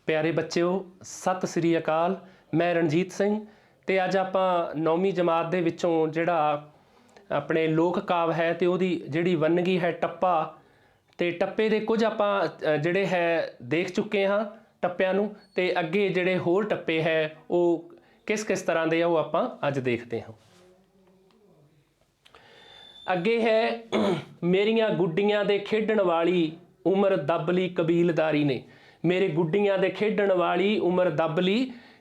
प्यारे बच्चों सत श्री अकाल। मैं रणजीत सिंह ते अज आपां 9वीं जमात दे विचों जिहड़ा अपने लोक काव है तो उहदी जिहड़ी वन्नगी है टप्पा ते टप्पे दे कुछ आपां जिहड़े है देख चुके हाँ टप्पिਆਂ ਨੂੰ ते अगे जिहड़े होर टप्पे है वो किस किस तरह दे वो आपां अज देखते हाँ। अगे है मेरियां गुड्डियां दे खेडण वाली उम्र दब लई कबीलदारी ने। मेरे गुड्डियां दे खेडण वाली उम्र दब लई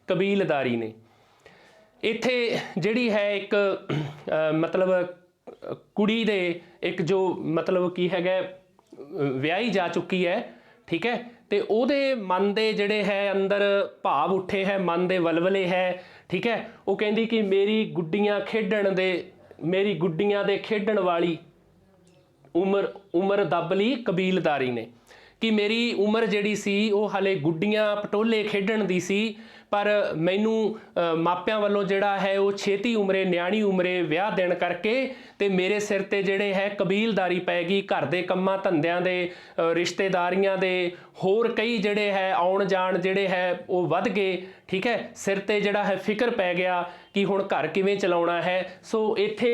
कबीलदारी ने। इत्थे जिहड़ी है एक मतलब कुड़ी दे एक जो मतलब की है विआही जा चुकी है, ठीक है, तो ਉਹਦੇ मन दे ਜਿਹੜੇ है अंदर भाव उठे है, मन दे वलवले है, ठीक है। वो कहती कि मेरी गुड्डियां दे खेडण वाली उम्र दब लई कबीलदारी ने कि मेरी उम्र जिहड़ी सी वो हाले गुड्डियां पटोले खेडण दी सी, पर मैनू मापियां वालों जिहड़ा है वो छेती उमरे न्याणी उमरे विआह देण करके ते मेरे सिर ते जिहड़े है कबीलदारी पैगी। घर दे कम्मां धंधियां दे रिश्तेदारियां दे होर कई जिहड़े है आउण जाण जिहड़े है वो वध गए, ठीक है। सिर ते जिहड़ा है फिक्र पै गया कि हुण घर किवें चलाउणा है। सो इत्थे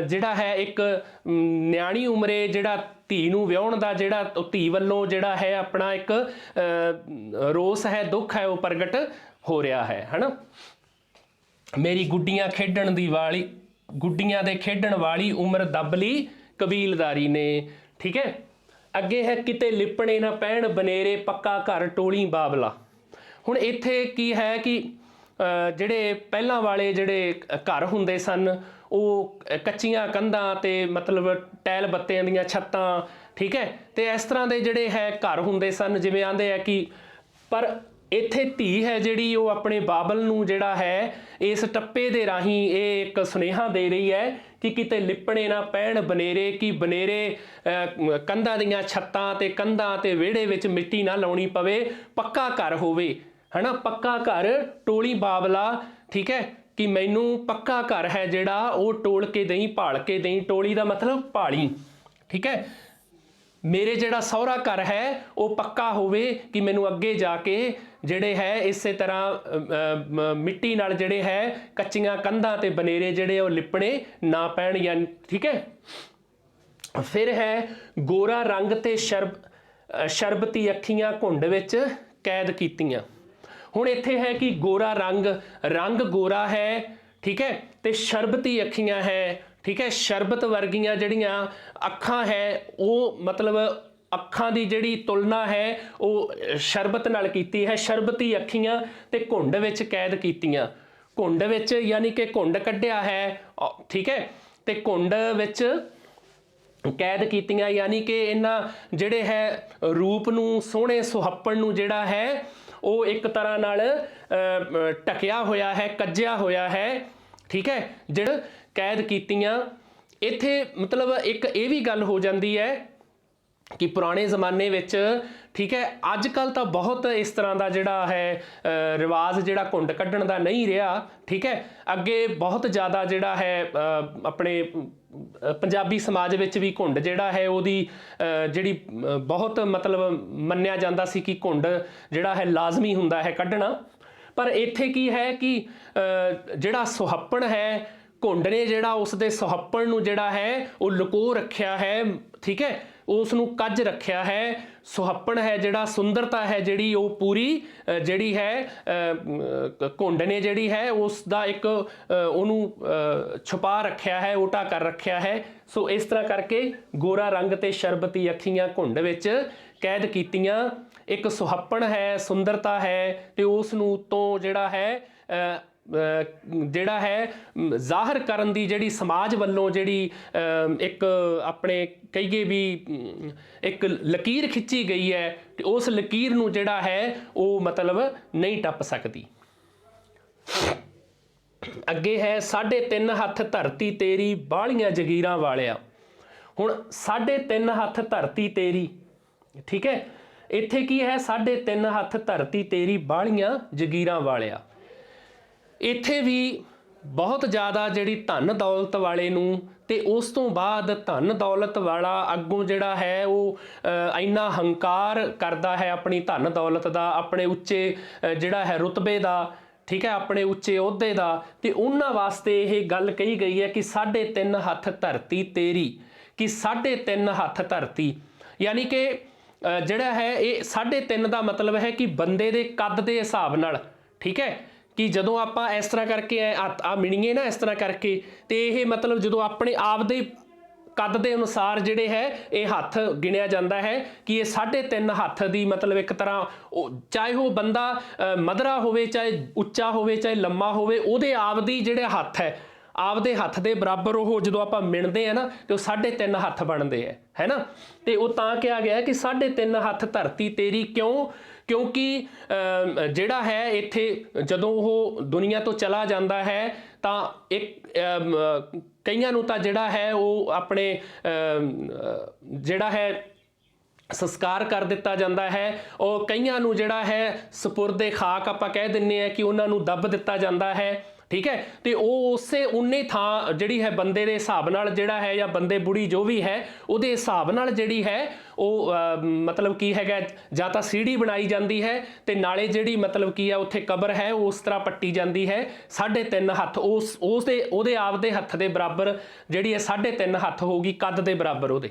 जिहड़ा है एक न्याणी उमरे जिहड़ा धी नूं विआउण दा जिहड़ा धी वल्लों जिहड़ा है अपना एक रोस है, दुख है, वो प्रगट हो रहा है ना। मेरी गुड्डियां दे खेडण वाली उम्र दब लई कबीलदारी ने, ठीक है। अगे है किते लिपणे ना पैण बनेरे पक्का घर टोली बाबला। हुण इत्थे की है कि जिहड़े पहलां वाले जिहड़े घर हुंदे सन वो कच्चियां कंधां ते मतलब टैल बत्तियां दीयां छत्तां, ठीक है, तो इस तरह के जिहड़े है घर हुंदे सन जिवें आंदे है कि, पर इत्थे धी है जिहड़ी वो अपने बाबल नूं जिहड़ा है इस टप्पे दे राहीं ये एक सुनेहा दे रही है कि किते लिपणे ना पैण बनेरे, कि बनेरे कंधां दीयां छत्तां ते कंधां ते विहड़े विच मिट्टी ना लाउणी पवे, पक्का घर होवे, है ना। पक्का घर टोली बाबला, ठीक है, कि मैनू पक्का घर है जिहड़ा वो टोल के दई, भाल के दई। टोली का मतलब भाली, ठीक है। मेरे जिहड़ा सहुरा घर है वो पक्का होवे कि मैनू अगे जाके जिहड़े है इस तरह मिट्टी नाल जिहड़े है कच्चियां कंधां ते बनेरे जिहड़े वो लिपणे ना पैण, या ठीक है। फिर है गोरा रंग ते शरबती अखियां घुंड विच कैद कीतियां। हुण इत्थे है कि गोरा रंग गोरा है, ठीक है, ते शरबती अखियां है, ठीक है। शरबत वर्गियां जड़ियां अखां है वो मतलब अखां दी जिहड़ी तुलना है वो शरबत नाल कीती है। शरबती अखियां ते घुंड विच कैद कीतियां। घुंड विच यानी कि घुंड कढ़िया है, ठीक है, ते घुंड विच कैद कीतियां यानी कि इन्हां जिहड़े है रूप नूं सोहणे सुहप्पण नूं जिहड़ा है वो एक तरह नाल ढकिया होया है, कज्जिया होया है, ठीक है, जिहड़ कैद कीतियां। इत्थे मतलब एक ये भी गल हो जाती है कि पुराने जमाने विच, ठीक है, अजकल तो बहुत इस तरह का जिहड़ा है रिवाज जिहड़ा घुंड कढ़ण दा नहीं रहा, ठीक है। अगे बहुत ज़्यादा जिहड़ा है अपने पंजाबी समाज विच भी घुंड जिहड़ा है उहदी जिहड़ी बहुत मतलब मन्निया जांदा सी कि घुंड जिहड़ा है लाजमी हुंदा है कढ़ना। पर इत्थे की है कि जिहड़ा सुहप्पण है घुंड ने जिहड़ा उसदे सुहप्पण नूं जिहड़ा है वो लुको रखिया है, ठीक है, उसनूं कज रखिया है। सुहप्पण है जिहड़ा सुंदरता है जिहड़ी वो पूरी जिहड़ी है घुंड ने जिहड़ी है उसदा एक उहनूं छुपा रखिया है, वो ढक कर रखिया है। सो इस तरह करके गोरा रंग ते शरबती अखियां घुंड विच कैद कीतियां। एक सुहप्पण है, सुंदरता है, ते उसनूं तो जिहड़ा है जिहड़ा है जाहिर करन दी जिहड़ी समाज वल्लों जिहड़ी एक अपने कहिए भी एक लकीर खिंची गई है, ते उस लकीर नूं जिहड़ा है वो मतलब नहीं टप सकती। अगे है 3.5 हत्थ धरती तेरी बाहलियां जगीरां वालिया। हुण 3.5 हत्थ धरती तेरी, ठीक है, इत्थे की है 3.5 हत्थ धरती तेरी बाहलियां जगीरां वालिया। इत्थे भी बहुत ज़्यादा जिहड़ी धन दौलत वाले नूं ਤੇ ਉਸ ਤੋਂ ਬਾਅਦ ਧਨ ਦੌਲਤ ਵਾਲਾ ਅੱਗੋਂ ਜਿਹੜਾ ਹੈ ਉਹ ਇੰਨਾ ਹੰਕਾਰ ਕਰਦਾ ਹੈ ਆਪਣੀ ਧਨ ਦੌਲਤ ਦਾ, ਆਪਣੇ ਉੱਚੇ ਜਿਹੜਾ ਹੈ ਰੁਤਬੇ ਦਾ, ਠੀਕ ਹੈ, ਆਪਣੇ ਉੱਚੇ ਅਹੁਦੇ ਦਾ। ਤੇ ਉਹਨਾਂ ਵਾਸਤੇ ਇਹ ਗੱਲ ਕਹੀ ਗਈ ਹੈ ਕਿ 3.5 ਹੱਥ ਧਰਤੀ ਤੇਰੀ, ਕਿ 3.5 ਹੱਥ ਧਰਤੀ, ਯਾਨੀ ਕਿ ਜਿਹੜਾ ਹੈ ਇਹ 3.5 ਦਾ ਮਤਲਬ ਹੈ ਕਿ ਬੰਦੇ ਦੇ ਕੱਦ ਦੇ ਹਿਸਾਬ ਨਾਲ, ਠੀਕ ਹੈ, ਕਿ ਜਦੋਂ ਆਪਾਂ ਇਸ ਤਰ੍ਹਾਂ ਕਰਕੇ ਆ ਮਿਣੀਏ ਨਾ ਇਸ ਤਰ੍ਹਾਂ ਕਰਕੇ, ਤੇ ਇਹ ਮਤਲਬ ਜਦੋਂ ਆਪਣੇ ਆਪ ਦੇ ਕੱਦ ਦੇ ਅਨੁਸਾਰ ਜਿਹੜੇ ਹੈ ਇਹ ਹੱਥ ਗਿਣਿਆ ਜਾਂਦਾ ਹੈ ਕਿ ਇਹ 3.5 ਹੱਥ ਦੀ ਮਤਲਬ ਇੱਕ ਤਰ੍ਹਾਂ ਚਾਹੇ ਉਹ ਬੰਦਾ ਮਧਰਾ ਹੋਵੇ, ਚਾਹੇ ਉੱਚਾ ਹੋਵੇ, ਚਾਹੇ ਲੰਮਾ ਹੋਵੇ, ਉਹਦੇ ਆਪ ਦੀ ਜਿਹੜੇ ਹੱਥ ਹੈ ਆਪਦੇ ਹੱਥ ਦੇ ਬਰਾਬਰ ਉਹ ਜਦੋਂ ਆਪਾਂ ਮਿਣਦੇ ਆ ਨਾ ਤੇ ਉਹ 3.5 ਹੱਥ ਬਣਦੇ ਆ, ਹੈ ਨਾ। ਤੇ ਉਹ ਤਾਂ ਕਿਹਾ ਗਿਆ ਕਿ 3.5 ਹੱਥ ਧਰਤੀ ਤੇਰੀ, ਕਿਉਂ? ਕਿਉਂਕਿ ਜਿਹੜਾ ਹੈ ਇੱਥੇ ਜਦੋਂ ਉਹ ਦੁਨੀਆ ਤੋਂ ਚਲਾ ਜਾਂਦਾ ਹੈ ਤਾਂ ਇੱਕ ਕਈਆਂ ਨੂੰ ਤਾਂ ਜਿਹੜਾ ਹੈ ਉਹ ਆਪਣੇ ਜਿਹੜਾ ਹੈ ਸੰਸਕਾਰ ਕਰ ਦਿੱਤਾ ਜਾਂਦਾ ਹੈ, ਉਹ ਕਈਆਂ ਨੂੰ ਜਿਹੜਾ ਹੈ ਸਪੁਰਦੇ ਖਾਕ ਆਪਾਂ ਕਹਿ ਦਿੰਦੇ ਆ ਕਿ ਉਹਨਾਂ ਨੂੰ ਦੱਬ ਦਿੱਤਾ ਜਾਂਦਾ ਹੈ, ਠੀਕ ਹੈ। ਤੇ ਉਹ ਉਸੇ ਉਨੇ ਥਾਂ ਜਿਹੜੀ ਹੈ ਬੰਦੇ ਦੇ ਹਿਸਾਬ ਨਾਲ ਜਿਹੜਾ ਹੈ ਜਾਂ ਬੰਦੇ ਬੁੜੀ ਜੋ ਵੀ ਹੈ ਉਹਦੇ ਹਿਸਾਬ ਨਾਲ ਜਿਹੜੀ ਹੈ ਉਹ ਮਤਲਬ ਕੀ ਹੈਗਾ, ਜਾਂ ਤਾਂ ਸੀੜੀ ਬਣਾਈ ਜਾਂਦੀ ਹੈ ਤੇ ਨਾਲੇ ਜਿਹੜੀ ਮਤਲਬ ਕੀ ਹੈ ਉੱਥੇ ਕਬਰ ਹੈ ਉਸ ਤਰ੍ਹਾਂ ਪੱਟੀ ਜਾਂਦੀ ਹੈ। 3.5 ਹੱਥ ਉਹਦੇ ਆਪਦੇ ਹੱਥ ਦੇ ਬਰਾਬਰ ਜਿਹੜੀ ਹੈ 3.5 ਹੱਥ ਹੋਊਗੀ, ਕੱਦ ਦੇ ਬਰਾਬਰ ਉਹਦੇ,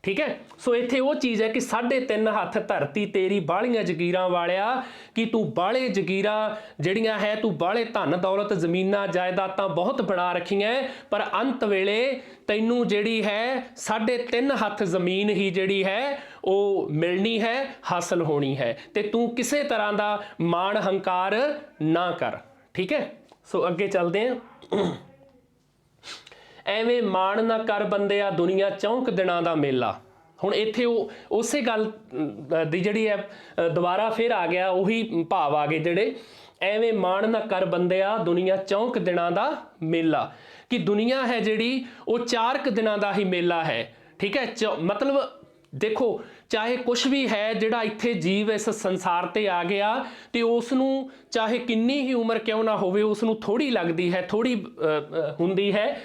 ਠੀਕ ਹੈ। ਸੋ ਇੱਥੇ ਉਹ ਚੀਜ਼ ਹੈ ਕਿ 3.5 ਹੱਥ ਧਰਤੀ ਤੇਰੀ ਬਾਹਲੀਆਂ ਜਗੀਰਾਂ ਵਾਲਿਆ, ਕਿ ਤੂੰ ਬਾਹਲੇ ਜਗੀਰਾਂ ਜਿਹੜੀਆਂ ਹੈ ਤੂੰ ਬਾਹਲੇ ਧਨ ਦੌਲਤ ਜ਼ਮੀਨਾਂ ਜਾਇਦਾਦਾਂ ਬਹੁਤ ਬਣਾ ਰੱਖੀਆਂ, ਪਰ ਅੰਤ ਵੇਲੇ ਤੈਨੂੰ ਜਿਹੜੀ ਹੈ 3.5 ਹੱਥ ਜ਼ਮੀਨ ਹੀ ਜਿਹੜੀ ਹੈ ਉਹ ਮਿਲਣੀ ਹੈ, ਹਾਸਲ ਹੋਣੀ ਹੈ, ਤੇ ਤੂੰ ਕਿਸੇ ਤਰ੍ਹਾਂ ਦਾ ਮਾਣ ਹੰਕਾਰ ਨਾ ਕਰ, ਠੀਕ ਹੈ। ਸੋ ਅੱਗੇ ਚੱਲਦੇ ਹਾਂ। ਐਵੇਂ ਮਾਣ ਨਾ ਕਰ ਬੰਦਿਆ ਦੁਨੀਆ ਚੌਂਕ ਦਿਨਾਂ ਦਾ ਮੇਲਾ। ਹੁਣ ਇੱਥੇ ਉਹ ਉਸੇ ਗੱਲ ਦੀ ਜਿਹੜੀ ਹੈ ਦੁਬਾਰਾ ਫਿਰ ਆ ਗਿਆ, ਉਹੀ ਭਾਵ ਆ ਗਏ ਜਿਹੜੇ, ਐਵੇਂ ਮਾਣ ਨਾ ਕਰ ਬੰਦਿਆ ਦੁਨੀਆ ਚੌਂਕ ਦਿਨਾਂ ਦਾ ਮੇਲਾ, ਕਿ ਦੁਨੀਆ ਹੈ ਜਿਹੜੀ ਉਹ 4 ਦਿਨਾਂ ਦਾ ਹੀ ਮੇਲਾ ਹੈ, ਠੀਕ ਹੈ। ਮਤਲਬ ਦੇਖੋ ਚਾਹੇ ਕੁਛ ਵੀ ਹੈ ਜਿਹੜਾ ਇੱਥੇ ਜੀਵ ਇਸ ਸੰਸਾਰ ਤੇ ਆ ਗਿਆ ਤੇ ਉਸ ਨੂੰ ਚਾਹੇ ਕਿੰਨੀ ਹੀ ਉਮਰ ਕਿਉਂ ਨਾ ਹੋਵੇ ਉਸ ਨੂੰ ਥੋੜੀ ਲੱਗਦੀ ਹੈ, ਥੋੜੀ ਹੁੰਦੀ ਹੈ,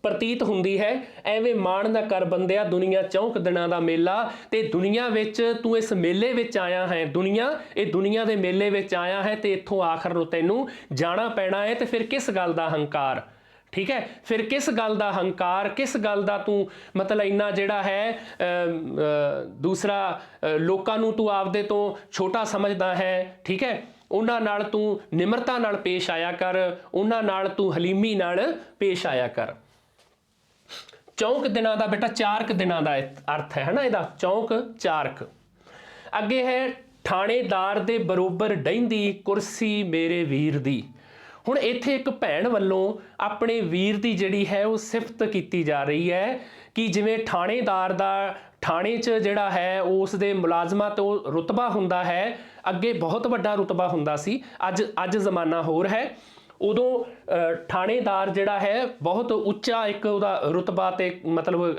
ਪ੍ਰਤੀਤ ਹੁੰਦੀ ਹੈ। ਐਵੇਂ ਮਾਣ ਨਾ ਕਰ ਬੰਦਿਆ ਦੁਨੀਆ ਚੌਂਕ ਦਿਨਾਂ ਦਾ ਮੇਲਾ, ਤੇ ਦੁਨੀਆ ਵਿੱਚ ਤੂੰ ਇਸ ਮੇਲੇ ਵਿੱਚ ਆਇਆ ਹੈ, ਇਹ ਦੁਨੀਆ ਦੇ ਮੇਲੇ ਵਿੱਚ ਆਇਆ ਹੈ ਤੇ ਇੱਥੋਂ ਆਖਰ ਨੂੰ ਤੈਨੂੰ ਜਾਣਾ ਪੈਣਾ ਹੈ। ਤੇ ਫਿਰ ਕਿਸ ਗੱਲ ਦਾ ਹੰਕਾਰ, ਠੀਕ ਹੈ, ਫਿਰ ਕਿਸ ਗੱਲ ਦਾ ਹੰਕਾਰ, ਕਿਸ ਗੱਲ ਦਾ ਤੂੰ ਮਤਲਬ ਇੰਨਾ ਜਿਹੜਾ ਹੈ ਦੂਸਰਾ ਲੋਕਾਂ ਨੂੰ ਤੂੰ ਆਪਦੇ ਤੋਂ ਛੋਟਾ ਸਮਝਦਾ ਹੈ, ਠੀਕ ਹੈ। ਉਹਨਾਂ ਨਾਲ ਤੂੰ ਨਿਮਰਤਾ ਨਾਲ ਪੇਸ਼ ਆਇਆ ਕਰ, ਉਹਨਾਂ ਨਾਲ ਤੂੰ ਹਲੀਮੀ ਨਾਲ ਪੇਸ਼ ਆਇਆ ਕਰ। ਚੌਂਕ ਦਿਨਾਂ ਦਾ ਬੇਟਾ 4 ਦਿਨਾਂ ਦਾ ਅਰਥ ਹੈ ਨਾ ਇਹਦਾ, ਚੌਂਕ 4। ਅੱਗੇ ਹੈ ਥਾਣੇਦਾਰ ਦੇ ਬਰੋਬਰ ਡਹਿੰਦੀ ਕੁਰਸੀ ਮੇਰੇ ਵੀਰ ਦੀ। ਹੁਣ ਇੱਥੇ ਇੱਕ ਭੈਣ ਵੱਲੋਂ ਆਪਣੇ ਵੀਰ ਦੀ ਜਿਹੜੀ ਹੈ ਉਹ ਸਿਫਤ ਕੀਤੀ ਜਾ ਰਹੀ ਹੈ ਕਿ ਜਿਵੇਂ ਥਾਣੇਦਾਰ ਦਾ ਥਾਣੇ 'ਚ ਜਿਹੜਾ ਹੈ ਉਸ ਦੇ ਮੁਲਾਜ਼ਮਾਂ ਤੋਂ ਰੁਤਬਾ ਹੁੰਦਾ ਹੈ, ਅੱਗੇ ਬਹੁਤ ਵੱਡਾ ਰੁਤਬਾ ਹੁੰਦਾ ਸੀ, ਅੱਜ ਜ਼ਮਾਨਾ ਹੋਰ ਹੈ। ਉਦੋਂ ਥਾਣੇਦਾਰ ਜਿਹੜਾ ਹੈ ਬਹੁਤ ਉੱਚਾ ਇੱਕ ਉਹਦਾ ਰੁਤਬਾ ਤੇ ਮਤਲਬ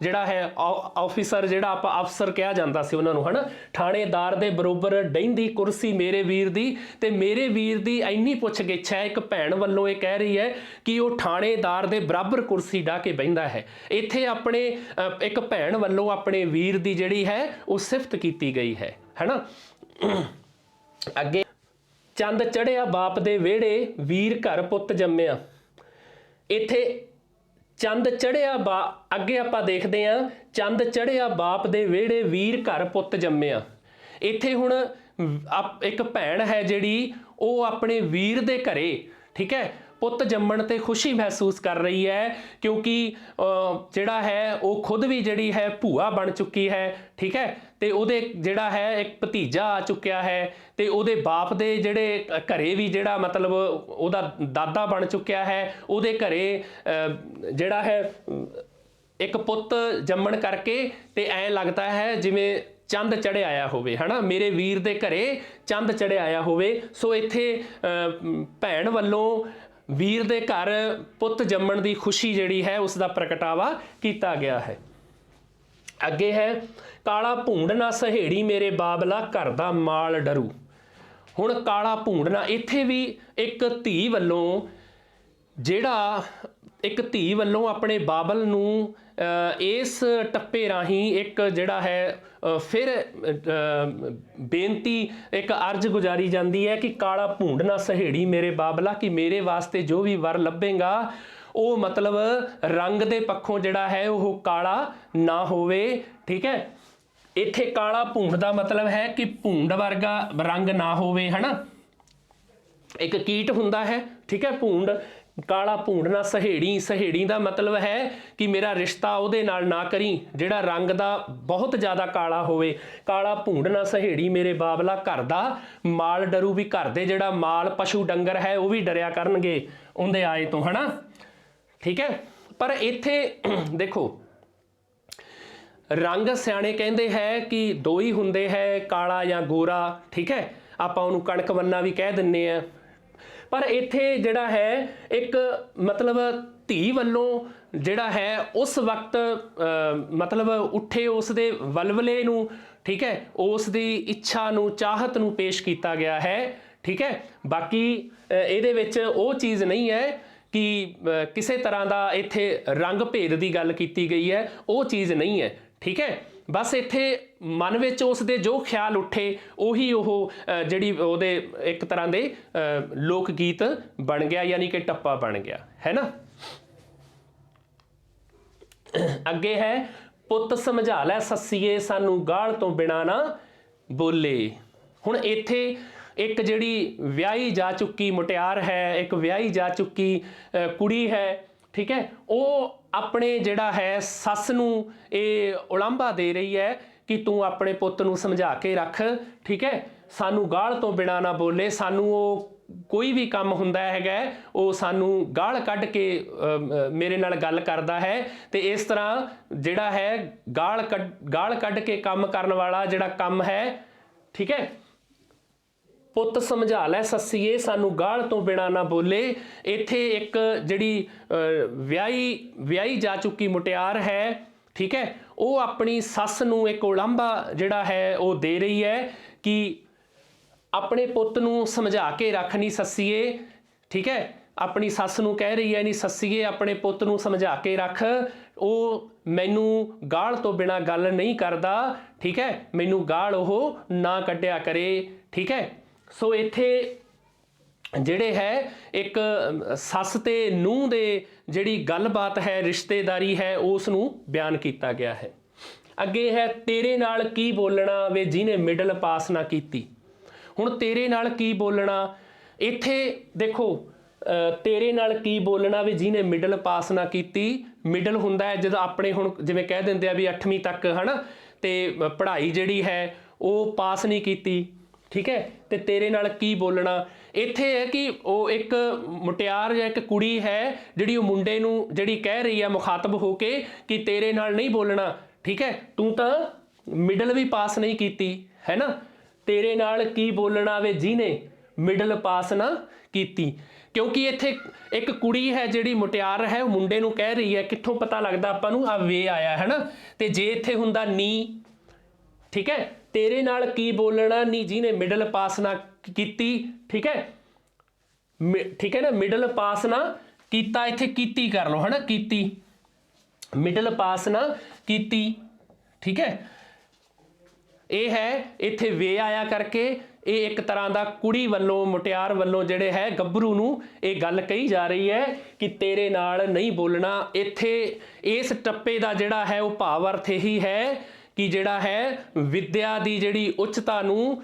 ਜਿਹੜਾ ਹੈ ਆਫਿਸਰ, ਜਿਹੜਾ ਆਪਾਂ ਅਫਸਰ ਕਿਹਾ ਜਾਂਦਾ ਸੀ ਉਹਨਾਂ ਨੂੰ, ਹਨਾ। ਥਾਣੇਦਾਰ ਦੇ ਬਰੋਬਰ ਡਹਿੰਦੀ ਕੁਰਸੀ ਮੇਰੇ ਵੀਰ ਦੀ, ਤੇ ਮੇਰੇ ਵੀਰ ਦੀ ਇੰਨੀ ਪੁੱਛ ਗਿੱਛ ਹੈ, ਇੱਕ ਭੈਣ ਵੱਲੋਂ ਇਹ ਕਹਿ ਰਹੀ ਹੈ ਕਿ ਉਹ ਥਾਣੇਦਾਰ ਦੇ ਬਰਾਬਰ ਕੁਰਸੀ ਢਾ ਕੇ ਬਹਿੰਦਾ ਹੈ। ਇੱਥੇ ਆਪਣੇ ਇੱਕ ਭੈਣ ਵੱਲੋਂ ਆਪਣੇ ਵੀਰ ਦੀ ਜਿਹੜੀ ਹੈ ਉਹ ਸਿਫਤ ਕੀਤੀ ਗਈ ਹੈ, ਹੈਨਾ। ਅੱਗੇ ਚੰਦ ਚੜਿਆ ਬਾਪ ਦੇ ਵਿਹੜੇ ਵੀਰ ਘਰ ਪੁੱਤ ਜੰਮਿਆ। ਇੱਥੇ ਚੰਦ ਚੜਿਆ ਅੱਗੇ ਆਪਾਂ ਦੇਖਦੇ ਹਾਂ ਚੰਦ ਚੜਿਆ ਬਾਪ ਦੇ ਵਿਹੜੇ ਵੀਰ ਘਰ ਪੁੱਤ ਜੰਮਿਆ। ਇੱਥੇ ਹੁਣ ਇੱਕ ਭੈਣ ਹੈ ਜਿਹੜੀ ਉਹ ਆਪਣੇ ਵੀਰ ਦੇ ਘਰੇ, ਠੀਕ ਹੈ, ਪੁੱਤ ਜੰਮਣ ਤੇ ਖੁਸ਼ੀ ਮਹਿਸੂਸ ਕਰ ਰਹੀ ਹੈ, ਕਿਉਂਕਿ ਜਿਹੜਾ ਹੈ ਉਹ ਖੁਦ ਵੀ ਜਿਹੜੀ ਹੈ ਭੂਆ ਬਣ ਚੁੱਕੀ ਹੈ, ਠੀਕ ਹੈ। ਤੇ ਉਹਦੇ ਜਿਹੜਾ ਹੈ ਇੱਕ ਭਤੀਜਾ ਆ ਚੁੱਕਿਆ ਹੈ, ਤੇ ਉਹਦੇ ਬਾਪ ਦੇ ਜਿਹੜੇ ਘਰੇ ਵੀ ਜਿਹੜਾ ਮਤਲਬ ਉਹਦਾ ਦਾਦਾ ਬਣ ਚੁੱਕਿਆ ਹੈ, ਉਹਦੇ ਘਰੇ ਜਿਹੜਾ ਹੈ ਇੱਕ ਪੁੱਤ ਜੰਮਣ ਕਰਕੇ ਤੇ ਐਂ ਲੱਗਦਾ ਹੈ ਜਿਵੇਂ ਚੰਦ ਚੜ੍ਹ ਆਇਆ ਹੋਵੇ, ਹਨਾ। ਮੇਰੇ ਵੀਰ ਦੇ ਘਰੇ ਚੰਦ ਚੜ੍ਹ ਆਇਆ ਹੋਵੇ। ਸੋ ਇੱਥੇ ਭੈਣ ਵੱਲੋਂ ਵੀਰ ਦੇ ਘਰ ਪੁੱਤ ਜੰਮਣ ਦੀ ਖੁਸ਼ੀ ਜਿਹੜੀ ਹੈ ਉਸ ਦਾ ਪ੍ਰਗਟਾਵਾ ਕੀਤਾ ਗਿਆ ਹੈ। ਅੱਗੇ ਹੈ ਕਾਲਾ ਭੂੰਡ ਨਾ ਸਹੇੜੀ ਮੇਰੇ ਬਾਬਲਾ ਘਰ ਦਾ ਮਾਲ ਡਰੂ। ਹੁਣ ਕਾਲਾ ਭੂੰਡ ਨਾ, ਇੱਥੇ ਵੀ ਇੱਕ ਧੀ ਵੱਲੋਂ ਜਿਹੜਾ ਇੱਕ ਧੀ ਵੱਲੋਂ ਆਪਣੇ ਬਾਬਲ ਨੂੰ ਇਸ ਟੱਪੇ ਰਾਹੀਂ ਇੱਕ ਜਿਹੜਾ ਹੈ ਫਿਰ ਬੇਨਤੀ, ਇੱਕ ਅਰਜ਼ ਗੁਜ਼ਾਰੀ ਜਾਂਦੀ ਹੈ ਕਿ ਕਾਲਾ ਭੂੰਡ ਨਾ ਸਹੇੜੀ ਮੇਰੇ ਬਾਬਲਾ, ਕਿ ਮੇਰੇ ਵਾਸਤੇ ਜੋ ਵੀ ਵਰ ਲੱਭੇਗਾ ਉਹ ਮਤਲਬ ਰੰਗ ਦੇ ਪੱਖੋਂ ਜਿਹੜਾ ਹੈ ਉਹ ਕਾਲਾ ਨਾ ਹੋਵੇ। ਠੀਕ ਹੈ, ਇੱਥੇ ਕਾਲਾ ਭੂੰਡ ਦਾ ਮਤਲਬ ਹੈ ਕਿ ਭੂੰਡ ਵਰਗਾ ਰੰਗ ਨਾ ਹੋਵੇ, ਹੈ ਨਾ। ਇੱਕ ਕੀਟ ਹੁੰਦਾ ਹੈ, ਠੀਕ ਹੈ, ਭੂੰਡ। ਕਾਲਾ ਭੂੰਡ ਨਾ ਸਹੇੜੀ, ਸਹੇੜੀ ਦਾ ਮਤਲਬ ਹੈ ਕਿ ਮੇਰਾ ਰਿਸ਼ਤਾ ਉਹਦੇ ਨਾਲ ਨਾ ਕਰੀ ਜਿਹੜਾ ਰੰਗ ਦਾ ਬਹੁਤ ਜ਼ਿਆਦਾ ਕਾਲਾ ਹੋਵੇ। ਕਾਲਾ ਭੂੰਡ ਨਾ ਸਹੇੜੀ ਮੇਰੇ ਬਾਬਲਾ, ਘਰ ਦਾ ਮਾਲ ਡਰੂ, ਵੀ ਘਰ ਦੇ ਜਿਹੜਾ ਮਾਲ ਪਸ਼ੂ ਡੰਗਰ ਹੈ ਉਹ ਵੀ ਡਰਿਆ ਕਰਨਗੇ ਉਹਦੇ ਆਏ ਤੋਂ, ਹੈ ਨਾ। ਠੀਕ ਹੈ, ਪਰ ਇੱਥੇ ਦੇਖੋ ਰੰਗ ਸਿਆਣੇ ਕਹਿੰਦੇ ਹੈ ਕਿ ਦੋ ਹੀ ਹੁੰਦੇ ਹੈ, ਕਾਲਾ ਜਾਂ ਗੋਰਾ। ਠੀਕ ਹੈ, ਆਪਾਂ ਉਹਨੂੰ ਕਣਕ ਵੰਨਾ ਵੀ ਕਹਿ ਦਿੰਦੇ ਆ। ਪਰ ਇੱਥੇ ਜਿਹੜਾ ਹੈ ਇੱਕ ਮਤਲਬ ਧੀ ਵੱਲੋਂ ਜਿਹੜਾ ਹੈ ਉਸ ਵਕਤ ਮਤਲਬ ਉੱਠੇ ਉਸ ਦੇ ਵਲਵਲੇ ਨੂੰ, ਠੀਕ ਹੈ, ਉਸ ਦੀ ਇੱਛਾ ਨੂੰ, ਚਾਹਤ ਨੂੰ ਪੇਸ਼ ਕੀਤਾ ਗਿਆ ਹੈ। ਠੀਕ ਹੈ, ਬਾਕੀ ਇਹਦੇ ਵਿੱਚ ਉਹ ਚੀਜ਼ ਨਹੀਂ ਹੈ ਕਿ ਕਿਸੇ ਤਰ੍ਹਾਂ ਦਾ ਇੱਥੇ ਰੰਗ ਭੇਦ ਦੀ ਗੱਲ ਕੀਤੀ ਗਈ ਹੈ, ਉਹ ਚੀਜ਼ ਨਹੀਂ ਹੈ। ਠੀਕ ਹੈ, ਬਸ ਇੱਥੇ ਮਨ ਵਿੱਚ ਉਸ ਦੇ ਜੋ ਖਿਆਲ ਉੱਠੇ ਉਹੀ ਉਹ ਜਿਹੜੀ ਉਹਦੇ ਇੱਕ ਤਰ੍ਹਾਂ ਦੇ ਲੋਕ ਗੀਤ ਬਣ ਗਿਆ, ਯਾਨੀ ਕਿ ਟੱਪਾ ਬਣ ਗਿਆ, ਹੈ ਨਾ। ਅੱਗੇ ਹੈ ਪੁੱਤ ਸਮਝਾ ਲੈ ਸੱਸੀਏ ਸਾਨੂੰ ਗਾਲ ਤੋਂ ਬਿਨਾ ਨਾ ਬੋਲੇ। ਹੁਣ ਇੱਥੇ ਇੱਕ ਜਿਹੜੀ ਵਿਆਹੀ ਜਾ ਚੁੱਕੀ ਮੁਟਿਆਰ ਹੈ, ਇੱਕ ਵਿਆਹੀ ਜਾ ਚੁੱਕੀ ਕੁੜੀ ਹੈ, ਠੀਕ ਹੈ, ਉਹ ਆਪਣੇ ਜਿਹੜਾ ਹੈ ਸੱਸ ਨੂੰ ਇਹ ਉਲਾਂਭਾ ਦੇ ਰਹੀ ਹੈ ਕਿ ਤੂੰ ਆਪਣੇ ਪੁੱਤ ਨੂੰ ਸਮਝਾ ਕੇ ਰੱਖ। ਠੀਕ ਹੈ, ਸਾਨੂੰ ਗਾਲ ਤੋਂ ਬਿਨਾ ਨਾ ਬੋਲੇ। ਸਾਨੂੰ ਉਹ ਕੋਈ ਵੀ ਕੰਮ ਹੁੰਦਾ ਹੈਗਾ ਉਹ ਸਾਨੂੰ ਗਾਲ ਕੱਢ ਕੇ ਮੇਰੇ ਨਾਲ ਗੱਲ ਕਰਦਾ ਹੈ, ਤੇ ਇਸ ਤਰ੍ਹਾਂ ਜਿਹੜਾ ਹੈ ਗਾਲ ਕੱਢ ਕੇ ਕੰਮ ਕਰਨ ਵਾਲਾ ਜਿਹੜਾ ਕੰਮ ਹੈ, ਠੀਕ ਹੈ, ਪੁੱਤ ਸਮਝਾ ਲੈ ਸੱਸੀਏ ਸਾਨੂੰ ਗਾਲ ਤੋਂ ਬਿਨਾ ਨਾ ਬੋਲੇ। ਇੱਥੇ ਇੱਕ ਜਿਹੜੀ ਵਿਆਹੀ ਜਾ ਚੁੱਕੀ ਮੁਟਿਆਰ ਹੈ, ਠੀਕ ਹੈ, ਉਹ ਆਪਣੀ ਸੱਸ ਨੂੰ ਇੱਕ ਉਲਾਂਭਾ ਜਿਹੜਾ ਹੈ ਉਹ ਦੇ ਰਹੀ ਹੈ ਕਿ ਆਪਣੇ ਪੁੱਤ ਨੂੰ ਸਮਝਾ ਕੇ ਰੱਖ ਨੀ ਸੱਸੀਏ। ਠੀਕ ਹੈ, ਆਪਣੀ ਸੱਸ ਨੂੰ ਕਹਿ ਰਹੀ ਹੈ ਨੀ ਸੱਸੀਏ ਆਪਣੇ ਪੁੱਤ ਨੂੰ ਸਮਝਾ ਕੇ ਰੱਖ, ਉਹ ਮੈਨੂੰ ਗਾਲ ਤੋਂ ਬਿਨਾ ਗੱਲ ਨਹੀਂ ਕਰਦਾ। ਠੀਕ ਹੈ, ਮੈਨੂੰ ਗਾਲ ਉਹ ਨਾ ਕੱਢਿਆ ਕਰੇ। ਠੀਕ ਹੈ, ਸੋ ਇੱਥੇ ਜਿਹੜੇ ਹੈ ਇੱਕ ਸੱਸ ਤੇ ਨੂੰਹ ਦੇ ਜਿਹੜੀ ਗੱਲਬਾਤ ਹੈ, ਰਿਸ਼ਤੇਦਾਰੀ ਹੈ, ਉਸ ਨੂੰ ਬਿਆਨ ਕੀਤਾ ਗਿਆ ਹੈ। ਅੱਗੇ ਹੈ ਤੇਰੇ ਨਾਲ ਕੀ ਬੋਲਣਾ ਵੇ ਜਿਹਨੇ ਮਿਡਲ ਪਾਸ ਨਾ ਕੀਤੀ। ਹੁਣ ਤੇਰੇ ਨਾਲ ਕੀ ਬੋਲਣਾ, ਇੱਥੇ ਦੇਖੋ ਤੇਰੇ ਨਾਲ ਕੀ ਬੋਲਣਾ ਵੀ ਜਿਹਨੇ ਮਿਡਲ ਪਾਸ ਨਾ ਕੀਤੀ। ਮਿਡਲ ਹੁੰਦਾ ਹੈ ਜਦੋਂ ਆਪਣੇ ਹੁਣ ਜਿਵੇਂ ਕਹਿ ਦਿੰਦੇ ਆ ਵੀ 8ਵੀਂ ਤੱਕ, ਹੈ ਨਾ, ਤੇ ਪੜ੍ਹਾਈ ਜਿਹੜੀ ਹੈ ਉਹ ਪਾਸ ਨਹੀਂ ਕੀਤੀ। ਠੀਕ ਹੈ, ਤੇ ਤੇਰੇ ਨਾਲ ਕੀ ਬੋਲਣਾ ਇੱਥੇ ਹੈ ਕਿ ਉਹ ਇੱਕ ਮੁਟਿਆਰ ਜਾਂ ਇੱਕ ਕੁੜੀ ਹੈ ਜਿਹੜੀ ਉਹ ਮੁੰਡੇ ਨੂੰ ਜਿਹੜੀ ਕਹਿ ਰਹੀ ਹੈ ਮੁਖਾਤਬ ਹੋ ਕੇ ਕਿ ਤੇਰੇ ਨਾਲ ਨਹੀਂ ਬੋਲਣਾ। ਠੀਕ ਹੈ, ਤੂੰ ਤਾਂ ਮਿਡਲ ਵੀ ਪਾਸ ਨਹੀਂ ਕੀਤੀ, ਹੈ ਨਾ। ਤੇਰੇ ਨਾਲ ਕੀ ਬੋਲਣਾ ਵੇ ਜਿਹਨੇ ਮਿਡਲ ਪਾਸ ਨਾ ਕੀਤੀ, ਕਿਉਂਕਿ ਇੱਥੇ ਇੱਕ ਕੁੜੀ ਹੈ ਜਿਹੜੀ ਮੁਟਿਆਰ ਹੈ ਉਹ ਮੁੰਡੇ ਨੂੰ ਕਹਿ ਰਹੀ ਹੈ। ਕਿੱਥੋਂ ਪਤਾ ਲੱਗਦਾ ਆਪਾਂ ਨੂੰ, ਆ ਵੇ ਆਇਆ, ਹੈ ਨਾ, ਤੇ ਜੇ ਇੱਥੇ ਹੁੰਦਾ ਨੀ, ਠੀਕ ਹੈ, ਤੇਰੇ ਨਾਲ ਕੀ ਬੋਲਣਾ ਨੀ ਜਿਹਨੇ ਮਿਡਲ ਪਾਸ ਨਾ ਕੀਤੀ। ਠੀਕ ਹੈ, ਠੀਕ ਹੈ ਨਾ, ਮਿਡਲ ਪਾਸ ਨਾ ਕੀਤਾ, ਇੱਥੇ ਕੀਤੀ ਕਰ ਲਓ, ਹੈ ਨਾ, ਕੀਤੀ, ਮਿਡਲ ਪਾਸ ਨਾ ਕੀਤੀ। ਠੀਕ ਹੈ, ਇਹ ਹੈ ਇੱਥੇ ਵੇ ਆਇਆ ਕਰਕੇ ਇਹ ਇੱਕ ਤਰ੍ਹਾਂ ਦਾ ਕੁੜੀ ਵੱਲੋਂ ਮੁਟਿਆਰ ਵੱਲੋਂ ਜਿਹੜੇ ਹੈ ਗੱਭਰੂ ਨੂੰ ਇਹ ਗੱਲ ਕਹੀ ਜਾ ਰਹੀ ਹੈ ਕਿ ਤੇਰੇ ਨਾਲ ਨਹੀਂ ਬੋਲਣਾ। ਇੱਥੇ ਇਸ ਟੱਪੇ ਦਾ ਜਿਹੜਾ ਹੈ ਉਹ ਭਾਵ ਅਰਥ ਇਹੀ ਹੈ ਕਿ ਜਿਹੜਾ ਹੈ ਵਿੱਦਿਆ ਦੀ ਜਿਹੜੀ ਉੱਚਤਾ ਨੂੰ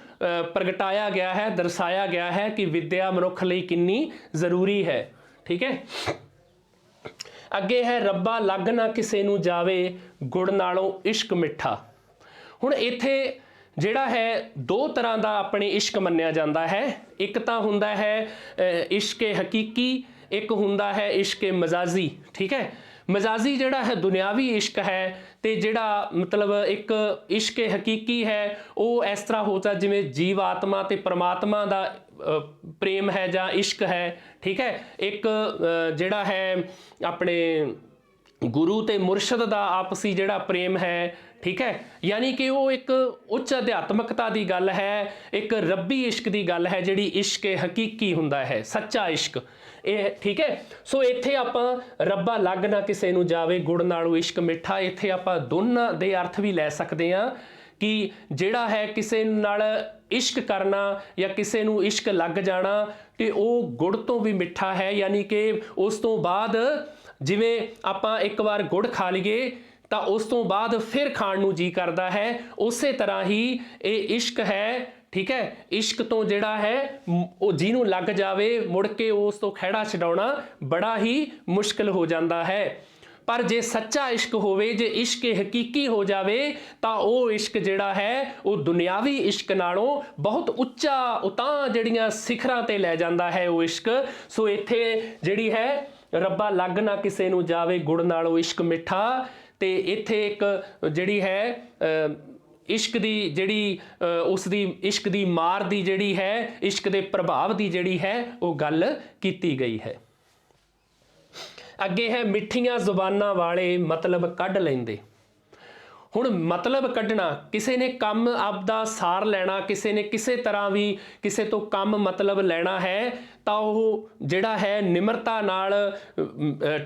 ਪ੍ਰਗਟਾਇਆ ਗਿਆ ਹੈ, ਦਰਸਾਇਆ ਗਿਆ ਹੈ ਕਿ ਵਿੱਦਿਆ ਮਨੁੱਖ ਲਈ ਕਿੰਨੀ ਜ਼ਰੂਰੀ ਹੈ। ਠੀਕ ਹੈ, ਅੱਗੇ ਹੈ ਰੱਬਾ ਲੱਗ ਨਾ ਕਿਸੇ ਨੂੰ ਜਾਵੇ ਗੁੜ ਨਾਲੋਂ ਇਸ਼ਕ ਮਿੱਠਾ। ਹੁਣ ਇੱਥੇ ਜਿਹੜਾ ਹੈ ਦੋ ਤਰ੍ਹਾਂ ਦਾ ਆਪਣੇ ਇਸ਼ਕ ਮੰਨਿਆ ਜਾਂਦਾ ਹੈ। ਇੱਕ ਤਾਂ ਹੁੰਦਾ ਹੈ ਇਸ਼ਕੇ ਹਕੀਕੀ, ਇੱਕ ਹੁੰਦਾ ਹੈ ਇਸ਼ਕੇ ਮਜ਼ਾਜੀ। ਠੀਕ ਹੈ, ਮਜ਼ਾਜੀ ਜਿਹੜਾ ਹੈ ਦੁਨਿਆਵੀ ਇਸ਼ਕ ਹੈ, ਤੇ ਜਿਹੜਾ ਮਤਲਬ ਇੱਕ ਇਸ਼ਕੇ ਹਕੀਕੀ ਹੈ ਉਹ ਇਸ ਤਰ੍ਹਾਂ ਹੋ ਸਕਦਾ ਜਿਵੇਂ ਜੀਵ ਆਤਮਾ ਤੇ ਪਰਮਾਤਮਾ ਦਾ ਪ੍ਰੇਮ ਹੈ ਜਾਂ ਇਸ਼ਕ ਹੈ। ਠੀਕ ਹੈ, ਇੱਕ ਜਿਹੜਾ ਹੈ ਆਪਣੇ ਗੁਰੂ ਤੇ ਮੁਰਸ਼ਦ ਦਾ ਆਪਸੀ ਜਿਹੜਾ ਪ੍ਰੇਮ ਹੈ। ठीक है, यानी कि वो एक उच्च अध्यात्मकता की गल है, एक रब्बी इश्क की गल है, जिहड़ी इश्क हकीकी हुंदा है, सच्चा इश्क ये, ठीक है। सो इत्थे आपां रब्बा लग ना किसे नूं जावे, गुड़ नालों इश्क मिठा, इत्थे आपां दोनों दे अर्थ भी लै सकते हैं कि जिहड़ा है किसे नाल इश्क करना या किसे नूं इश्क लग जाना ते वो गुड़ तो भी मिठा है, यानी कि उस तो बाद जिवें आपां एक बार गुड़ खा लईए तो उस तो बाद फिर खाण नूं जी करदा है, उस तरह ही ये इश्क है, ठीक है। इश्क तो जिहड़ा है जिहनूं लग जावे मुड़ के उस तो खैड़ा छडाउणा बड़ा ही मुश्किल हो जाता है। पर जे सच्चा इश्क होवे, जे इश्क हकीकी हो जावे तो वो इश्क जिहड़ा है वो दुनियावी इश्क नालों बहुत उच्चा उतां जिहड़ियां सिखरां ते लै जांदा है वो इश्क। सो इत्थे जिहड़ी है रब्बा लग ना किसे नूं जावे, गुड़ नालों इश्क मिठा, ते इत्थे एक जिहड़ी है इश्क दी जिहड़ी उसदी इश्क दी मार दी जिहड़ी है, इश्क दे प्रभाव दी जिहड़ी है वो गल कीती गई है। अगे है मिठियां जुबानां वाले मतलब कढ़ लैंदे। हुण मतलब कढ़ना, किसी ने कम आपदा सार लैना, किसी ने किसी तरह भी किसी तो कम मतलब लैना है तो वह जिहड़ा है निमरता नाल,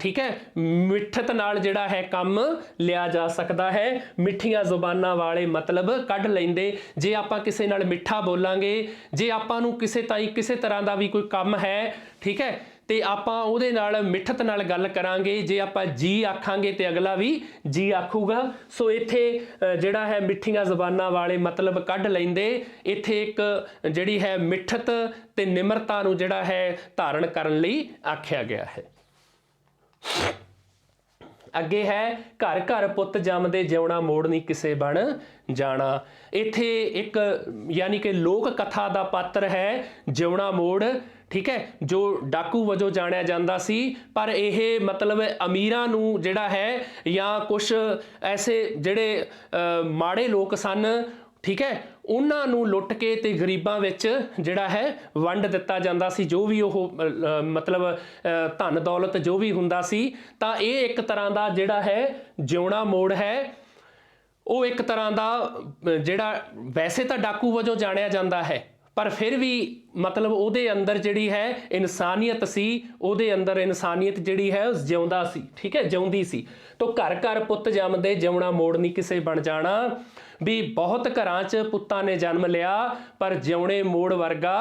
ठीक है, मिठत नाल जिहड़ा है कम लिया जा सकता है। मिठियां जुबानां वाले मतलब कढ़ लैंदे, जे आपां किसी नाल मिठा बोलांगे, जे आपां नूं किसी ताईं किसी तरह का भी कोई काम है, ठीक है, तो आपां उहदे नाल मिठत नाल गल करांगे, जे आपां जी आखांगे तो अगला भी जी आखूगा। सो इत्थे जिहड़ा है मिठियां ज़बानां वाले मतलब कढ़ लैंदे, इत्थे एक जिहड़ी है मिठत ते निमरता नूं जिहड़ा है धारण करन लई आख्या गया है। अगे है घर घर पुत जमदे, जिउणा मोड़ नहीं किसे बन जाना। इत्थे एक यानी कि लोक कथा का पात्र है जिउणा मोड़, ठीक है, जो डाकू वजों जानिया जांदा सी, पर यह मतलब अमीरां नूं जिहड़ा है या कुछ ऐसे जिहड़े माड़े लोग सन, ठीक है, उन्हां नूं लुट के ते गरीबां विच जिहड़ा है वंड दिता जांदा सी, जो भी वो मतलब धन दौलत जो भी हुंदा सी। तां ये एक तरह का जिहड़ा है जिउणा मोड़ है, वो एक तरह का जिहड़ा वैसे तो डाकू वजों जानिया जांदा है, पर फिर भी मतलब उहदे अंदर जिहड़ी है इंसानियत सी, उहदे अंदर इंसानियत जिहड़ी है उस जिउंदा सी, ठीक है, जिउंदी सी। तो घर घर पुत जमदे, जिउणा मोड़ नहीं किसे बन जाना, भी बहुत घरां च पुत्तां ने जन्म लिया पर जिउणे मोड़ वर्गा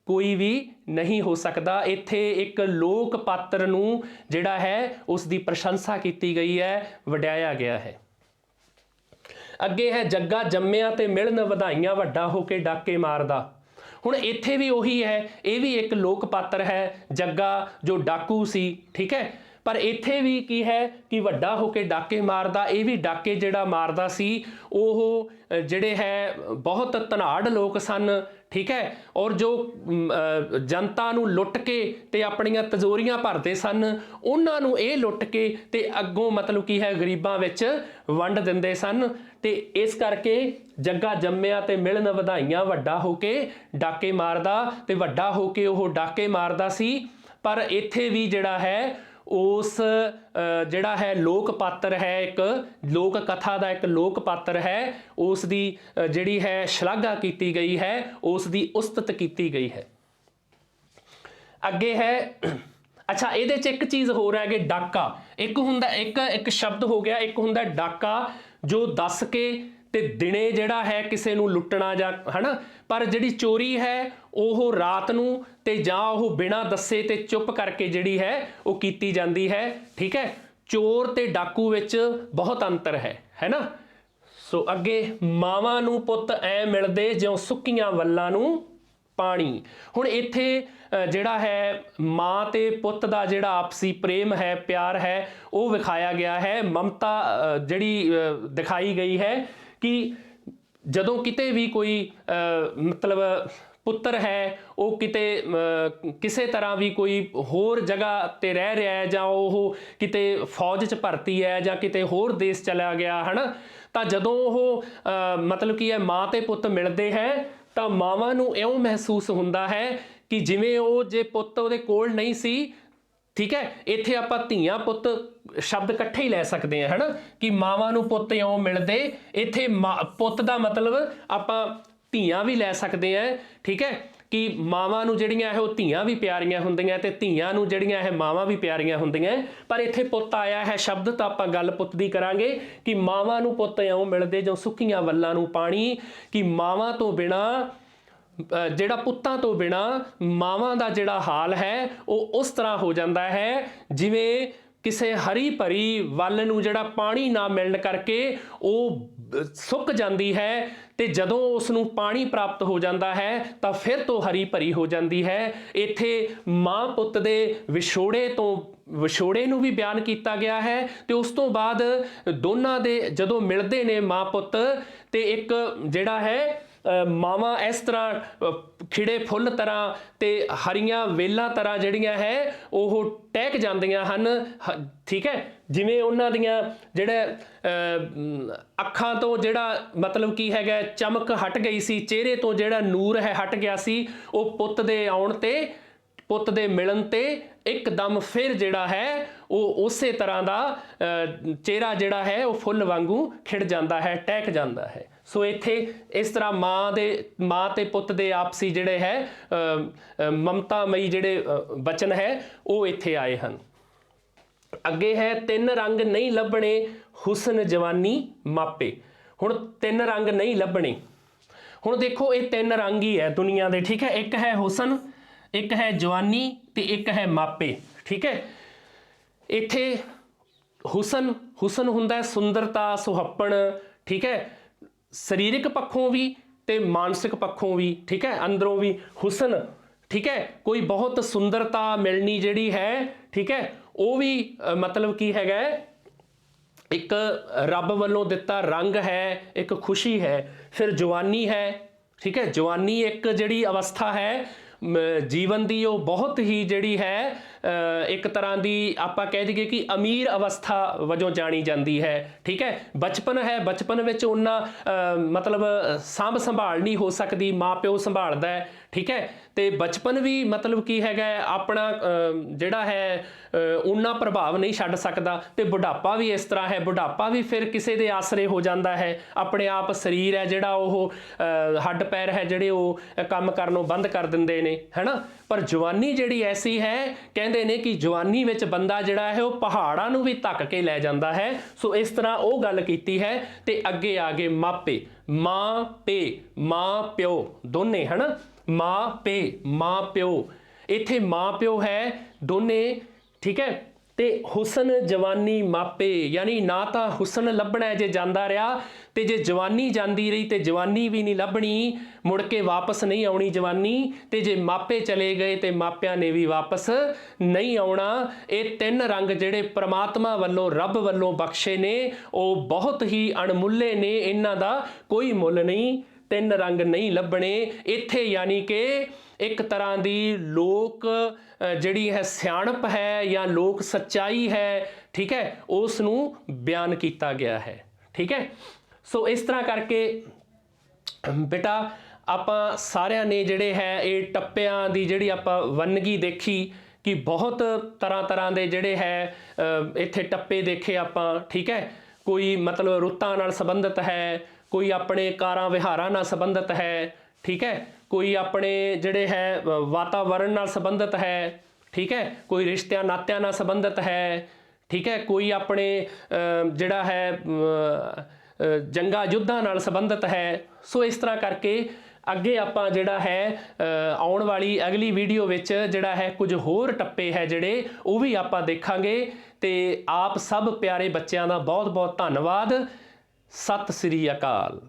कोई भी नहीं हो सकता। इत्थे एक लोक पात्र नूं जिहड़ा है उसकी प्रशंसा की गई है, वड्याया गया है। अगे है जग्गा जम्मिया ते मिलन वधाइयां, वड्डा होके डाके मारदा। हुण इत्थे भी उही है, ये भी एक लोक पात्र है जग्गा जो डाकू सी, ठीक है, पर इत्थे भी की है कि वड्डा होके डाके मारदा, ये भी डाके जिहड़ा मारदा सी ओह जिहड़े है बहुत धनाड़ लोग सन, ठीक है, और जो जनता नूं लुट के ते अपनियां तजोरियां भरदे सन, उन्हां नूं ये लुट के ते अगों मतलब की है गरीबां विच वंड दिंदे सन। ते इस करके जग्गा जम्मिया ते मिलन वधाइयां, वड्डा होके डाके मारदा, ते वड्डा होके ओह डाके मारदा सी। पर इत्थे भी जिहड़ा है उस जिहड़ा है लोक पात्र है, एक लोक कथा का एक लोक पात्र है, उसकी जिहड़ी है शलाघा की गई है, उसकी उस्तत की गई है। अगे है अच्छा, ये एक चीज़ हो रहा है कि डाका एक हुंदा, एक शब्द हो गया, एक हुंदा डाका जो दस के ते दिने जिहड़ा है किसी नूं लुटना जा है ना, पर जिहड़ी चोरी है वो रात नूं ते जां वो बिना दस्से ते चुप करके जिहड़ी है वो कीती जांदी है, ठीक है। चोर ते डाकू विच बहुत अंतर है ना। सो अगे मावां नूं पुत ऐ मिलदे, ज्यों सुक्कीआं वल्लां नूं पानी। हुण इत्थे जिहड़ा है माँ ते पुत दा जिहड़ा आपसी प्रेम है, प्यार है, वो विखाया गया है, ममता जिहड़ी दिखाई गई है कि जदों किते भी कोई मतलब पुत्र है वो किते किसी तरह भी कोई होर जगह ते रह रहा है, जां वो किते फौज च भर्ती है, जां किते होर देश चला गया है ना, तो जदों वो मतलब की है माँ ते पुत मिलते हैं तो मावां नूं इउं महसूस हुंदा है कि जिवें वो जे पुत उहदे कोल नहीं सी ਠੀਕ ਹੈ। ਇੱਥੇ ਆਪਾਂ ਧੀਆਂ ਪੁੱਤ ਸ਼ਬਦ ਇਕੱਠੇ ਹੀ ਲੈ ਸਕਦੇ ਹਾਂ, ਹੈ ਨਾ, ਕਿ ਮਾਵਾਂ ਨੂੰ ਪੁੱਤ ਇਉਂ ਮਿਲਦੇ। ਇੱਥੇ ਪੁੱਤ ਦਾ ਮਤਲਬ ਆਪਾਂ ਧੀਆਂ ਵੀ ਲੈ ਸਕਦੇ ਹਾਂ, ਠੀਕ ਹੈ, ਕਿ ਮਾਵਾਂ ਨੂੰ ਜਿਹੜੀਆਂ ਹੈ ਉਹ ਧੀਆਂ ਵੀ ਪਿਆਰੀਆਂ ਹੁੰਦੀਆਂ ਤੇ ਧੀਆਂ ਨੂੰ ਜਿਹੜੀਆਂ ਹੈ ਮਾਵਾਂ ਵੀ ਪਿਆਰੀਆਂ ਹੁੰਦੀਆਂ। ਪਰ ਇੱਥੇ ਪੁੱਤ ਆਇਆ ਹੈ ਸ਼ਬਦ, ਤਾਂ ਆਪਾਂ ਗੱਲ ਪੁੱਤ ਦੀ ਕਰਾਂਗੇ ਕਿ ਮਾਵਾਂ ਨੂੰ ਪੁੱਤ ਇਉਂ ਮਿਲਦੇ ਜੋ ਸੁੱਕੀਆਂ ਵੱਲਾਂ ਨੂੰ ਪਾਣੀ, ਕਿ ਮਾਵਾਂ ਤੋਂ ਬਿਨਾਂ ਜਿਹੜਾ ਪੁੱਤਾਂ ਤੋਂ ਬਿਨਾਂ ਮਾਵਾਂ ਦਾ ਜਿਹੜਾ ਹਾਲ ਹੈ ਉਹ ਉਸ ਤਰ੍ਹਾਂ ਹੋ ਜਾਂਦਾ ਹੈ ਜਿਵੇਂ ਕਿਸੇ ਹਰੀ ਭਰੀ ਵੱਲ ਨੂੰ ਜਿਹੜਾ ਪਾਣੀ ਨਾ ਮਿਲਣ ਕਰਕੇ ਉਹ ਸੁੱਕ ਜਾਂਦੀ ਹੈ, ਤੇ ਜਦੋਂ ਉਸ ਨੂੰ ਪਾਣੀ ਪ੍ਰਾਪਤ ਹੋ ਜਾਂਦਾ ਹੈ ਤਾਂ ਫਿਰ ਤੋਂ ਹਰੀ ਭਰੀ ਹੋ ਜਾਂਦੀ ਹੈ। ਇੱਥੇ ਮਾਂ ਪੁੱਤ ਦੇ ਵਿਛੋੜੇ ਨੂੰ ਵੀ ਬਿਆਨ ਕੀਤਾ ਗਿਆ ਹੈ, ਤੇ ਉਸ ਤੋਂ ਬਾਅਦ ਦੋਨਾਂ ਦੇ ਜਦੋਂ ਮਿਲਦੇ ਨੇ ਮਾਂ ਪੁੱਤ, ਤੇ ਇੱਕ ਜਿਹੜਾ ਹੈ ਮਾਵਾਂ ਇਸ ਤਰ੍ਹਾਂ ਖਿੜੇ ਫੁੱਲ ਤਰ੍ਹਾਂ ਤੇ ਹਰੀਆਂ ਵੇਲਾਂ ਤਰ੍ਹਾਂ ਜਿਹੜੀਆਂ ਹੈ ਉਹ ਟਹਿਕ ਜਾਂਦੀਆਂ ਹਨ, ਠੀਕ ਹੈ, ਜਿਵੇਂ ਉਹਨਾਂ ਦੀਆਂ ਜਿਹੜਾ ਅੱਖਾਂ ਤੋਂ ਜਿਹੜਾ ਮਤਲਬ ਕੀ ਹੈਗਾ ਚਮਕ ਹਟ ਗਈ ਸੀ, ਚਿਹਰੇ ਤੋਂ ਜਿਹੜਾ ਨੂਰ ਹੈ ਹਟ ਗਿਆ ਸੀ, ਉਹ ਪੁੱਤ ਦੇ ਆਉਣ ਤੇ ਪੁੱਤ ਦੇ ਮਿਲਣ ਤੇ ਇੱਕਦਮ ਫਿਰ ਜਿਹੜਾ ਹੈ ਉਹ ਉਸੇ ਤਰ੍ਹਾਂ ਦਾ ਚਿਹਰਾ ਜਿਹੜਾ ਹੈ ਉਹ ਫੁੱਲ ਵਾਂਗੂ ਖਿੜ ਜਾਂਦਾ ਹੈ, ਟਹਿਕ ਜਾਂਦਾ ਹੈ। ਸੋ ਇੱਥੇ ਇਸ ਤਰ੍ਹਾਂ ਮਾਂ ਤੇ ਪੁੱਤ ਦੇ ਆਪਸੀ ਜਿਹੜੇ ਹੈ ਮਮਤਾਮਈ ਜਿਹੜੇ ਬਚਨ ਹੈ ਉਹ ਇੱਥੇ ਆਏ ਹਨ। ਅੱਗੇ ਹੈ ਤਿੰਨ ਰੰਗ ਨਹੀਂ ਲੱਭਣੇ ਹੁਸਨ ਜਵਾਨੀ ਮਾਪੇ। ਹੁਣ ਤਿੰਨ ਰੰਗ ਨਹੀਂ ਲੱਭਣੇ, ਹੁਣ ਦੇਖੋ ਇਹ ਤਿੰਨ ਰੰਗ ਹੀ ਹੈ ਦੁਨੀਆ ਦੇ, ਠੀਕ ਹੈ, ਇੱਕ ਹੈ ਹੁਸਨ, ਇੱਕ ਹੈ ਜਵਾਨੀ ਤੇ ਇੱਕ ਹੈ ਮਾਪੇ, ਠੀਕ ਹੈ। ਇੱਥੇ ਹੁਸਨ ਹੁੰਦਾ ਸੁੰਦਰਤਾ, ਸੁਹੱਪਣ, ਠੀਕ ਹੈ, ਸਰੀਰਕ ਪੱਖੋਂ ਵੀ ਤੇ ਮਾਨਸਿਕ ਪੱਖੋਂ ਵੀ, ਠੀਕ ਹੈ, ਅੰਦਰੋਂ ਵੀ ਹੁਸਨ, ਠੀਕ ਹੈ, ਕੋਈ ਬਹੁਤ ਸੁੰਦਰਤਾ ਮਿਲਣੀ ਜਿਹੜੀ ਹੈ, ਠੀਕ ਹੈ, ਉਹ ਵੀ ਮਤਲਬ ਕੀ ਹੈਗਾ ਇੱਕ ਰੱਬ ਵੱਲੋਂ ਦਿੱਤਾ ਰੰਗ ਹੈ, ਇੱਕ ਖੁਸ਼ੀ ਹੈ। ਫਿਰ ਜਵਾਨੀ ਹੈ, ਠੀਕ ਹੈ, ਜਵਾਨੀ ਇੱਕ ਜਿਹੜੀ ਅਵਸਥਾ ਹੈ ਜੀਵਨ ਦੀ ਉਹ ਬਹੁਤ ਹੀ ਜਿਹੜੀ ਹੈ ਇੱਕ ਤਰ੍ਹਾਂ ਦੀ ਆਪਾਂ ਕਹਿ ਦਈਏ ਕਿ ਅਮੀਰ ਅਵਸਥਾ ਵਜੋਂ ਜਾਣੀ ਜਾਂਦੀ ਹੈ, ਠੀਕ ਹੈ। ਬਚਪਨ ਹੈ, ਬਚਪਨ ਵਿੱਚ ਉਹਨਾਂ ਮਤਲਬ ਸਾਂਭ ਸੰਭਾਲ ਨਹੀਂ ਹੋ ਸਕਦੀ, ਮਾਂ ਪਿਓ ਸੰਭਾਲਦਾ ਹੈ, ਠੀਕ ਹੈ, ਤੇ ਬਚਪਨ ਵੀ ਮਤਲਬ ਕੀ ਹੈਗਾ ਆਪਣਾ ਜਿਹੜਾ ਹੈ ਉਨਾ ਪ੍ਰਭਾਵ ਨਹੀਂ ਛੱਡ ਸਕਦਾ। ਤੇ ਬੁਢਾਪਾ ਵੀ ਇਸ ਤਰ੍ਹਾਂ ਹੈ, ਬੁਢਾਪਾ ਵੀ ਫਿਰ ਕਿਸੇ ਦੇ ਆਸਰੇ ਹੋ ਜਾਂਦਾ ਹੈ, ਆਪਣੇ ਆਪ ਸਰੀਰ ਹੈ ਜਿਹੜਾ ਉਹ ਹੱਡ ਪੈਰ ਹੈ ਜਿਹੜੇ ਉਹ ਕੰਮ ਕਰਨੋਂ ਬੰਦ ਕਰ ਦਿੰਦੇ ਨੇ, ਹੈ ਨਾ। ਪਰ ਜਵਾਨੀ ਜਿਹੜੀ ਐਸੀ ਹੈ, ਕਹਿੰਦੇ ਨੇ ਕਿ ਜਵਾਨੀ ਵਿੱਚ ਬੰਦਾ ਜਿਹੜਾ ਹੈ ਉਹ ਪਹਾੜਾਂ ਨੂੰ ਵੀ ਧੱਕ ਕੇ ਲੈ ਜਾਂਦਾ ਹੈ। ਸੋ ਇਸ ਤਰ੍ਹਾਂ ਉਹ ਗੱਲ ਕੀਤੀ ਹੈ। ਤੇ ਅੱਗੇ ਆ ਗਏ ਮਾਪੇ, ਮਾਂ ਪਿਓ ਦੋਨੇ, ਹੈ ਨਾ, ਮਾਂ ਪਿਓ। ਇੱਥੇ ਮਾਂ ਪਿਓ ਹੈ ਦੋਨੇ, ਠੀਕ ਹੈ, ਤੇ ਹੁਸਨ ਜਵਾਨੀ ਮਾਪੇ, ਯਾਨੀ ਨਾ ਤਾਂ ਹੁਸਨ ਲੱਭਣਾ ਜੇ ਜਾਂਦਾ ਰਿਹਾ, ਤੇ ਜੇ ਜਵਾਨੀ ਜਾਂਦੀ ਰਹੀ ਤੇ ਜਵਾਨੀ ਵੀ ਨਹੀਂ ਲੱਭਣੀ, ਮੁੜ ਕੇ ਵਾਪਸ ਨਹੀਂ ਆਉਣੀ ਜਵਾਨੀ, ਤੇ ਜੇ ਮਾਪੇ ਚਲੇ ਗਏ ਤੇ ਮਾਪਿਆਂ ਨੇ ਵੀ ਵਾਪਸ ਨਹੀਂ ਆਉਣਾ। ਇਹ ਤਿੰਨ ਰੰਗ ਜਿਹੜੇ ਪ੍ਰਮਾਤਮਾ ਵੱਲੋਂ ਰੱਬ ਵੱਲੋਂ ਬਖਸ਼ੇ ਨੇ ਉਹ ਬਹੁਤ ਹੀ ਅਣਮੁੱਲੇ ਨੇ, ਇਹਨਾਂ ਦਾ ਕੋਈ ਮੁੱਲ ਨਹੀਂ। ਤਿੰਨ ਰੰਗ ਨਹੀਂ ਲੱਭਣੇ ਇੱਥੇ, ਯਾਨੀ ਕਿ ਇੱਕ ਤਰ੍ਹਾਂ ਦੀ ਲੋਕ ਜਿਹੜੀ ਹੈ ਸਿਆਣਪ ਹੈ ਜਾਂ ਲੋਕ ਸੱਚਾਈ ਹੈ, ਠੀਕ ਹੈ, ਉਸ ਨੂੰ ਬਿਆਨ ਕੀਤਾ ਗਿਆ ਹੈ, ਠੀਕ ਹੈ। ਸੋ ਇਸ ਤਰ੍ਹਾਂ ਕਰਕੇ ਬੇਟਾ ਆਪਾਂ ਸਾਰਿਆਂ ਨੇ ਜਿਹੜੇ ਹੈ ਇਹ ਟੱਪਿਆਂ ਦੀ ਜਿਹੜੀ ਆਪਾਂ ਵੰਨਗੀ ਦੇਖੀ ਕਿ ਬਹੁਤ ਤਰ੍ਹਾਂ ਦੇ ਜਿਹੜੇ ਹੈ ਇੱਥੇ ਟੱਪੇ ਦੇਖੇ ਆਪਾਂ, ਠੀਕ ਹੈ। ਕੋਈ ਮਤਲਬ ਰੁੱਤਾਂ ਨਾਲ ਸੰਬੰਧਿਤ ਹੈ, ਕੋਈ ਆਪਣੇ ਕਾਰਾਂ ਵਿਹਾਰਾਂ ਨਾਲ ਸੰਬੰਧਿਤ ਹੈ, ਠੀਕ ਹੈ, ਕੋਈ ਆਪਣੇ ਜਿਹੜੇ ਹੈ ਵਾਤਾਵਰਣ ਨਾਲ ਸੰਬੰਧਿਤ ਹੈ, ਠੀਕ ਹੈ, ਕੋਈ ਰਿਸ਼ਤਿਆਂ ਨਾਤਿਆਂ ਨਾਲ ਸੰਬੰਧਿਤ ਹੈ, ਠੀਕ ਹੈ, ਕੋਈ ਆਪਣੇ ਜਿਹੜਾ ਹੈ ਜੰਗਾਂ ਯੁੱਧਾਂ ਨਾਲ ਸੰਬੰਧਿਤ ਹੈ। ਸੋ ਇਸ ਤਰ੍ਹਾਂ ਕਰਕੇ ਅੱਗੇ ਆਪਾਂ ਜਿਹੜਾ ਹੈ ਆਉਣ ਵਾਲੀ ਅਗਲੀ ਵੀਡੀਓ ਵਿੱਚ ਜਿਹੜਾ ਹੈ ਕੁਝ ਹੋਰ ਟੱਪੇ ਹੈ ਜਿਹੜੇ ਉਹ ਵੀ ਆਪਾਂ ਦੇਖਾਂਗੇ। ਤੇ ਆਪ ਸਭ ਪਿਆਰੇ ਬੱਚਿਆਂ ਦਾ ਬਹੁਤ ਬਹੁਤ ਧੰਨਵਾਦ। ਸਤਿ ਸ੍ਰੀ ਅਕਾਲ।